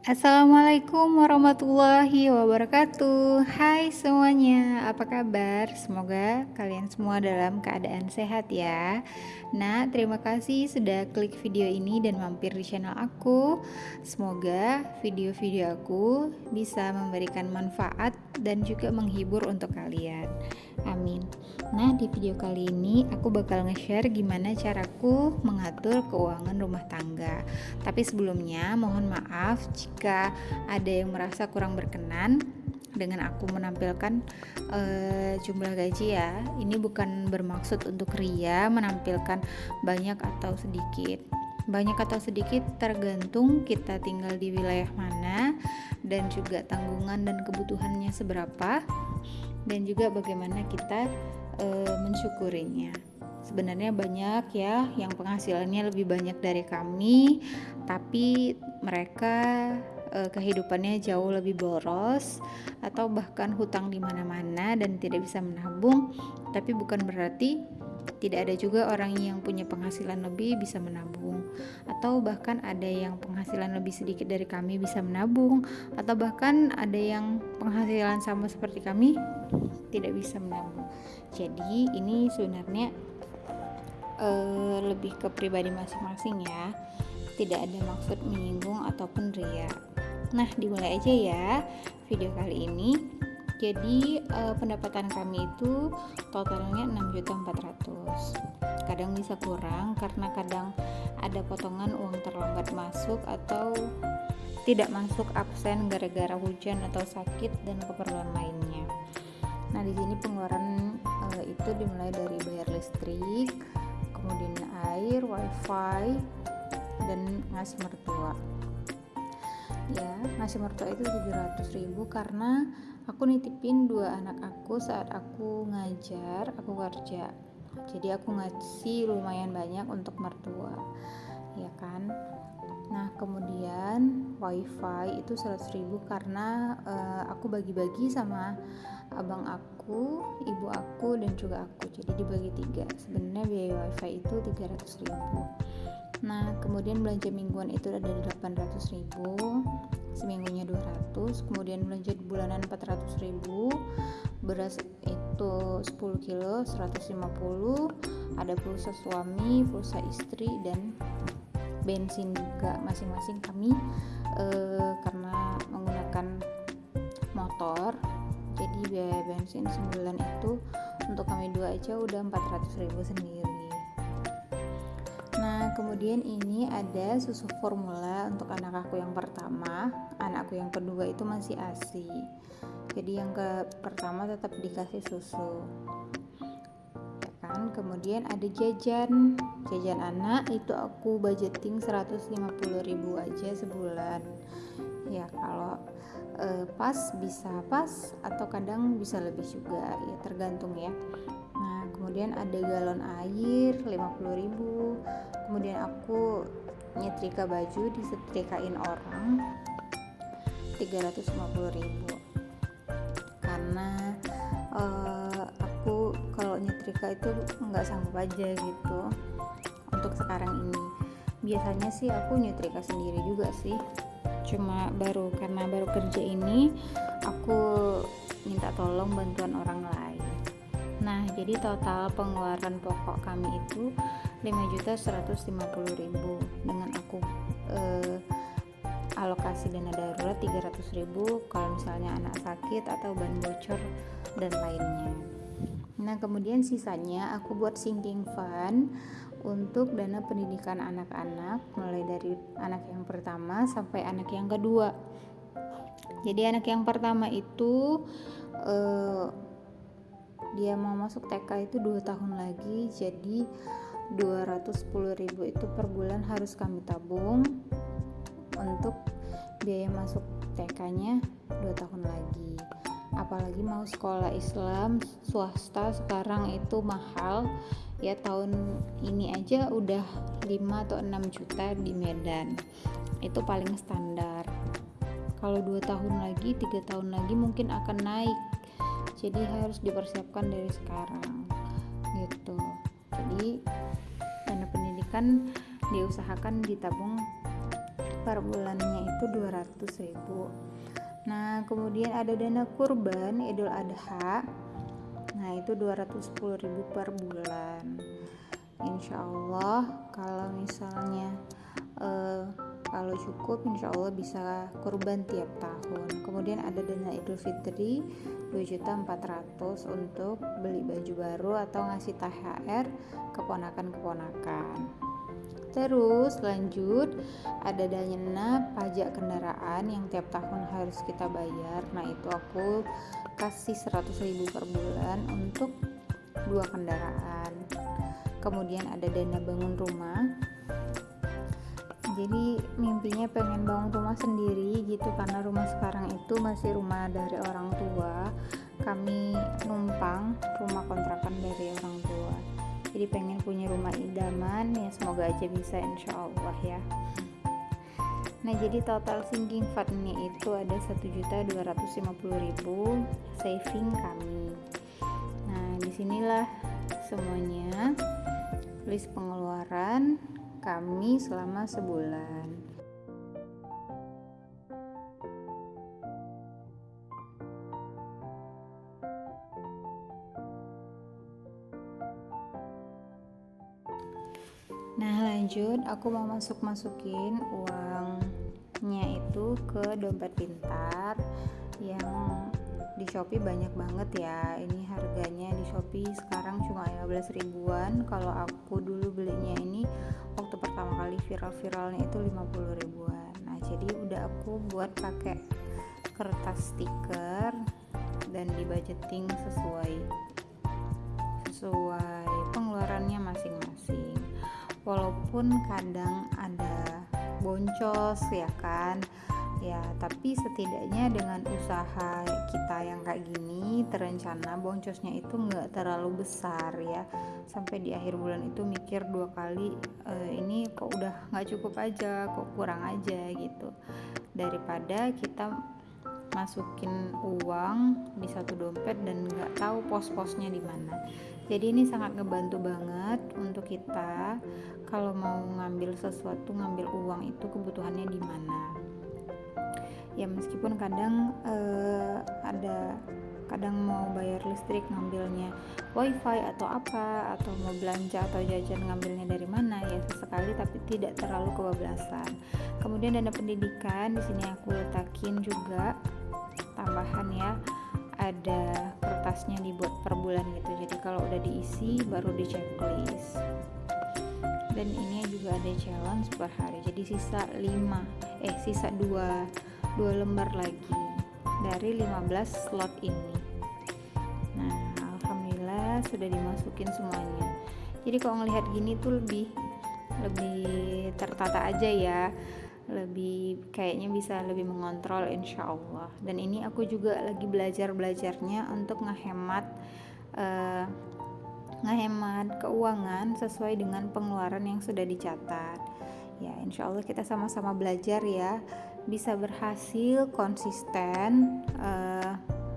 Assalamualaikum warahmatullahi wabarakatuh. Hai semuanya, apa kabar? Semoga kalian semua dalam keadaan sehat ya. Nah, terima kasih sudah klik video ini dan mampir di channel aku. Semoga video-video aku bisa memberikan manfaat dan juga menghibur untuk kalian. Amin. Nah, di video kali ini aku bakal nge-share gimana caraku mengatur keuangan rumah tangga. Tapi sebelumnya mohon maaf jika ada yang merasa kurang berkenan dengan aku menampilkan jumlah gaji ya. Ini bukan bermaksud untuk ria menampilkan banyak atau sedikit. Banyak atau sedikit tergantung kita tinggal di wilayah mana dan juga tanggungan dan kebutuhannya seberapa, dan juga bagaimana kita mensyukurinya. Sebenarnya banyak ya yang penghasilannya lebih banyak dari kami, tapi mereka kehidupannya jauh lebih boros atau bahkan hutang di mana-mana dan tidak bisa menabung. Tapi bukan berarti tidak ada juga orang yang punya penghasilan lebih bisa menabung, atau bahkan ada yang penghasilan lebih sedikit dari kami bisa menabung, atau bahkan ada yang penghasilan sama seperti kami tidak bisa menabung. Jadi ini sebenarnya lebih ke pribadi masing-masing ya, tidak ada maksud menyinggung ataupun ria. Nah, dimulai aja ya video kali ini. Jadi pendapatan kami itu totalnya 6.400.000. Kadang bisa kurang karena kadang ada potongan uang terlambat masuk atau tidak masuk absen gara-gara hujan atau sakit dan keperluan lainnya. Nah, di sini pengeluaran itu dimulai dari bayar listrik, kemudian air, wifi, dan ngasih mertua. Ya, ngasih mertua itu 700.000 karena aku nitipin 2 anak aku saat aku ngajar, aku kerja. Jadi aku ngasih lumayan banyak untuk mertua, ya kan. Nah, kemudian wifi itu 100.000 karena aku bagi-bagi sama abang aku, ibu aku, dan juga aku. Jadi dibagi 3. Sebenarnya biaya wifi itu 300.000. Nah, kemudian belanja mingguan itu ada 800.000, seminggunya 200, kemudian belanja bulanan 400.000, beras itu 10 kilo 150, ada pulsa suami, pulsa istri, dan bensin juga masing-masing kami karena menggunakan motor. Jadi biaya bensin sebulan itu untuk kami dua aja udah 400.000 sendiri. Nah, kemudian ini ada susu formula untuk anak aku yang pertama. Anakku yang kedua itu masih ASI. Jadi yang pertama tetap dikasih susu. Ya kan? Kemudian ada jajan anak itu aku budgeting 150.000 aja sebulan. Ya, kalau pas bisa pas atau kadang bisa lebih juga, ya tergantung ya. Nah, kemudian ada galon air 50.000. Kemudian aku nyetrika baju, disetrikain orang 350.000 karena aku kalau nyetrika itu nggak sanggup aja gitu untuk sekarang ini. Biasanya sih aku nyetrika sendiri juga sih, cuma karena baru kerja ini aku minta tolong bantuan orang lain. Nah, jadi total pengeluaran pokok kami itu 5.150.000 dengan aku alokasi dana darurat 300.000 kalau misalnya anak sakit atau ban bocor dan lainnya. Nah, kemudian sisanya aku buat sinking fund untuk dana pendidikan anak-anak, mulai dari anak yang pertama sampai anak yang kedua. Jadi anak yang pertama itu dia mau masuk TK itu 2 tahun lagi, jadi 210.000 itu per bulan harus kami tabung untuk biaya masuk TK-nya 2 tahun lagi. Apalagi mau sekolah Islam swasta sekarang itu mahal ya, tahun ini aja udah 5 atau 6 juta di Medan, itu paling standar. Kalau 2 tahun lagi, 3 tahun lagi mungkin akan naik, jadi harus dipersiapkan dari sekarang gitu. Jadi dana pendidikan diusahakan ditabung per bulannya itu 200.000. Nah kemudian ada dana kurban Idul Adha, nah itu 210.000 per bulan. Insya Allah kalau misalnya kalau cukup insya Allah bisa kurban tiap tahun. Kemudian ada dana Idul Fitri 2.400.000 untuk beli baju baru atau ngasih THR keponakan-keponakan. Terus lanjut ada dana pajak kendaraan yang tiap tahun harus kita bayar. Nah itu aku kasih 100.000 per bulan untuk 2 kendaraan. Kemudian ada dana bangun rumah, jadi mimpinya pengen bangun rumah sendiri gitu, karena rumah sekarang itu masih rumah dari orang tua, kami numpang rumah kontrakan dari orang tua, jadi pengen punya rumah idaman ya, semoga aja bisa insya Allah ya. Nah jadi total sinking fundnya itu ada 1.250.000 saving kami. Nah disinilah semuanya list pengeluaran kami selama sebulan. Nah lanjut aku mau masukin uangnya itu ke dompet pintar yang di Shopee banyak banget ya. Ini harganya di Shopee sekarang cuma 15 ribuan. Kalau aku dulu belinya ini waktu pertama kali viral-viralnya itu 50 ribuan. Nah jadi udah aku buat pakai kertas stiker dan dibudgeting sesuai pengeluarannya masing-masing. Walaupun kadang ada boncos ya kan ya, tapi setidaknya dengan usaha kita yang kayak gini terencana, boncosnya itu nggak terlalu besar ya, sampai di akhir bulan itu mikir 2 kali, ini kok udah nggak cukup aja, kok kurang aja gitu, daripada kita masukin uang di satu dompet dan nggak tahu pos-posnya di mana. Jadi ini sangat ngebantu banget untuk kita kalau mau ngambil sesuatu, ngambil uang itu kebutuhannya di mana. Ya meskipun kadang kadang mau bayar listrik ngambilnya wifi atau apa, atau mau belanja atau jajan ngambilnya dari mana ya sesekali, tapi tidak terlalu kebablasan. Kemudian dana pendidikan di sini aku letakin juga tambahan ya, ada kertasnya dibuat per bulan gitu, jadi kalau udah diisi baru di checklist. Dan ini juga ada challenge per hari, jadi sisa 2 lembar lagi dari 15 slot ini. Nah alhamdulillah sudah dimasukin semuanya, jadi kalau ngelihat gini tuh lebih tertata aja ya, lebih kayaknya bisa lebih mengontrol insya Allah. Dan ini aku juga lagi belajarnya untuk ngehemat keuangan sesuai dengan pengeluaran yang sudah dicatat ya. Insya Allah kita sama-sama belajar ya, bisa berhasil konsisten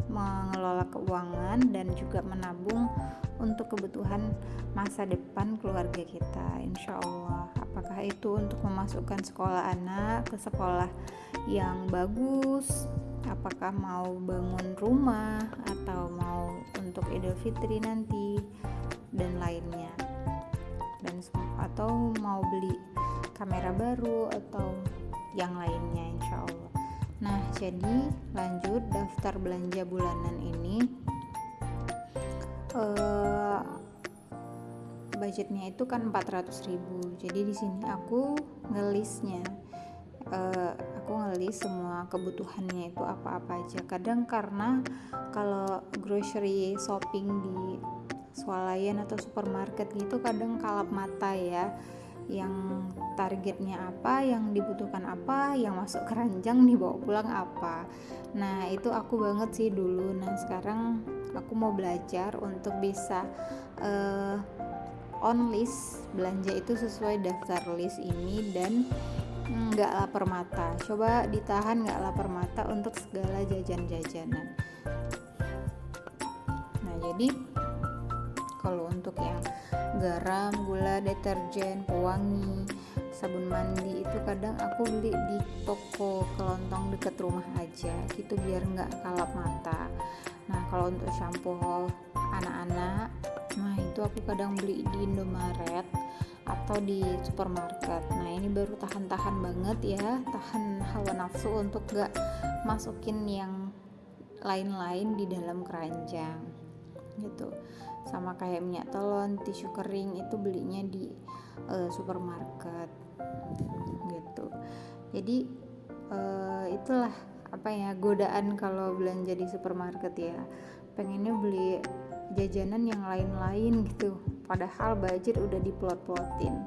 mengelola keuangan dan juga menabung untuk kebutuhan masa depan keluarga kita insya Allah. Apakah itu untuk memasukkan sekolah anak ke sekolah yang bagus, apakah mau bangun rumah, atau mau untuk Idul Fitri nanti dan lainnya, dan atau mau beli kamera baru atau yang lainnya insya Allah. Nah jadi lanjut daftar belanja bulanan ini, budgetnya itu kan 400.000. Jadi di sini aku ngelis semua kebutuhannya itu apa-apa aja. Kadang karena kalau grocery shopping di swalayan atau supermarket gitu kadang kalap mata ya, yang targetnya apa, yang dibutuhkan apa, yang masuk keranjang dibawa pulang apa. Nah itu aku banget sih dulu. Nah sekarang aku mau belajar untuk bisa on list belanja itu sesuai daftar list ini, dan nggak lapar mata. Coba ditahan nggak lapar mata untuk segala jajan-jajanan. Nah jadi Kalau untuk yang garam, gula, deterjen, pewangi, sabun mandi itu kadang aku beli di toko kelontong deket rumah aja gitu biar nggak kalap mata. Nah kalau untuk shampoo anak-anak, nah itu aku kadang beli di Indomaret atau di supermarket. Nah ini baru tahan-tahan banget ya, tahan hawa nafsu untuk gak masukin yang lain-lain di dalam keranjang gitu. Sama kayak minyak telon, tisu kering itu belinya di supermarket gitu. Jadi itulah apa ya, godaan kalau belanja di supermarket ya, pengennya beli jajanan yang lain-lain gitu, padahal budget udah diplot-plotin.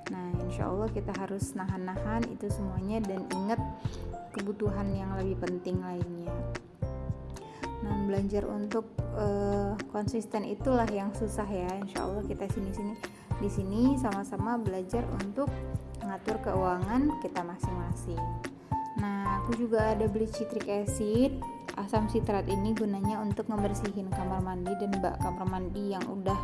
Nah insya Allah kita harus nahan-nahan itu semuanya dan ingat kebutuhan yang lebih penting lainnya. Nah belajar untuk konsisten itulah yang susah ya. Insya Allah kita di sini sama-sama belajar untuk mengatur keuangan kita masing-masing. Nah aku juga ada beli citric acid. Asam sitrat ini gunanya untuk membersihin kamar mandi dan bak kamar mandi yang udah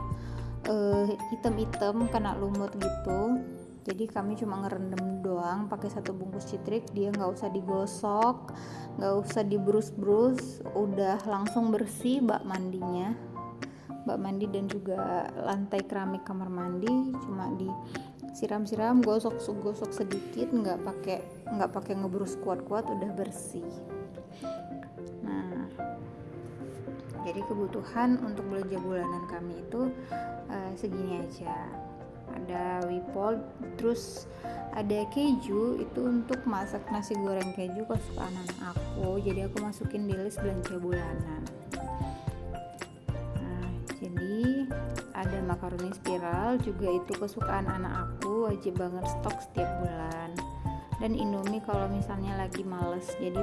hitam-hitam kena lumut gitu. Jadi kami cuma ngerendam doang pakai 1 bungkus citrik, dia nggak usah digosok, nggak usah dibrus-brus, udah langsung bersih bak mandinya, bak mandi dan juga lantai keramik kamar mandi cuma disiram-siram, gosok sedikit, nggak pakai ngebrus kuat-kuat, udah bersih. Nah jadi kebutuhan untuk belanja bulanan kami itu segini aja. Ada wipol, terus ada keju, itu untuk masak nasi goreng keju kesukaan anak aku, jadi aku masukin di list belanja bulanan. Nah jadi ada makaroni spiral juga, itu kesukaan anak aku, wajib banget stok setiap bulan. Dan Indomie kalau misalnya lagi males, jadi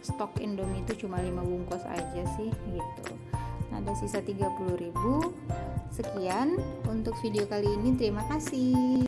stok Indomie itu cuma 5 bungkus aja sih gitu. Nah ada sisa 30.000. Sekian untuk video kali ini, terima kasih.